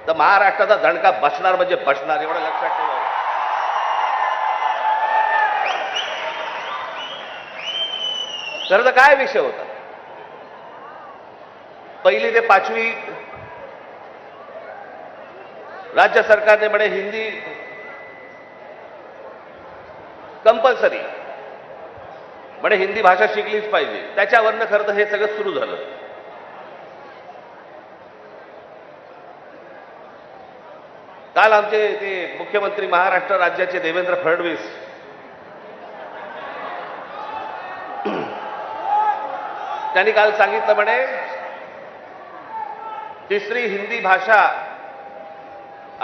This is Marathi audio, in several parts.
तर महाराष्ट्राचा दणका बसणार म्हणजे बसणार, एवढं लक्षात ठेवा. खरं तर काय विषय होता, पहिली ते पाचवी राज्य सरकारने म्हणे हिंदी कंपल्सरी, म्हणे हिंदी भाषा शिकलीच पाहिजे. त्याच्यावरनं खरं तर हे सगळं सुरू झालं. काल आमचे ते मुख्यमंत्री महाराष्ट्र राज्याचे देवेंद्र फडणवीस त्यांनी काल सांगितलं म्हणे तिसरी हिंदी भाषा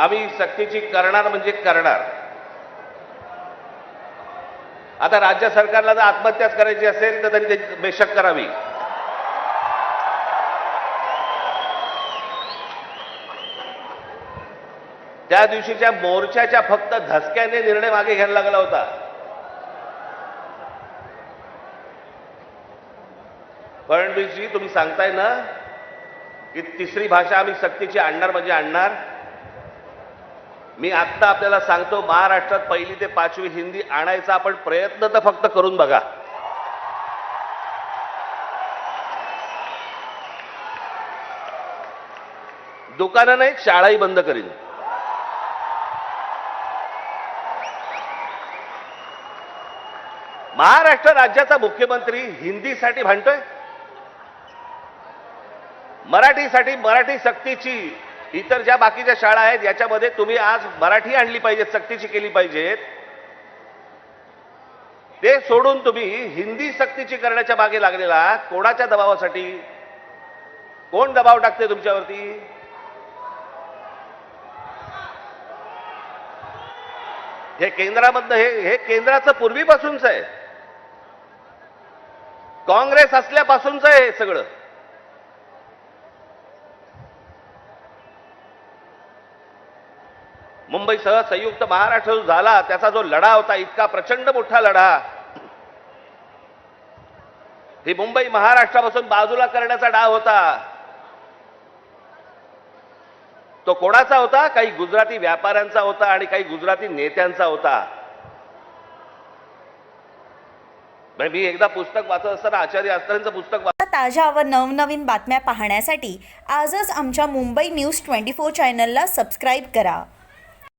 आम्ही सक्तीची करणार म्हणजे करणार. आता राज्य सरकारला जर आत्महत्याच करायची असेल तर त्यांनी त्याची बेशक करावी. त्या दिवशीच्या मोर्चाच्या फक्त धसक्याने निर्णय मागे घ्यायला लागला होता. फडणवीसजी, तुम्ही सांगताय ना की तिसरी भाषा आम्ही सक्तीची आणणार म्हणजे आणणार. मी आत्ता आपल्याला सांगतो, महाराष्ट्रात पहिली ते पाचवी हिंदी आणायचा आपण प्रयत्न तर फक्त करून बघा. दुकानं नाही, शाळाही बंद करीन. महाराष्ट्र राज्याचा मुख्यमंत्री हिंदीसाठी भांडतोय, मराठीसाठी, मराठी सक्तीची. इतर ज्या बाकीच्या शाळा आहेत याच्यामध्ये तुम्ही आज मराठी आणली पाहिजे, सक्तीची केली पाहिजेत. ते सोडून तुम्ही हिंदी सक्तीची करण्याच्या मागे लागलेला कोणाच्या दबावासाठी? कोण दबाव टाकते तुमच्यावरती? हे केंद्रामधनं हे केंद्राचं पूर्वीपासूनच आहे, काँग्रेस असल्यापासूनच आहे हे सगळं. मुंबईसह संयुक्त महाराष्ट्र झाला त्याचा जो लढा होता, इतका प्रचंड मोठा लढा, ही मुंबई महाराष्ट्रापासून बाजूला करण्याचा डाव होता. तो कोणाचा होता? काही गुजराती व्यापाऱ्यांचा होता आणि काही गुजराती नेत्यांचा होता. मी एकदा पुस्तक वाचत असताना आचार्य आस्तांचं पुस्तक ताज्या व नवनवीन बातम्या पाहण्यासाठी आजच आमच्या मुंबई न्यूज 24 चॅनलला सबस्क्राईब करा.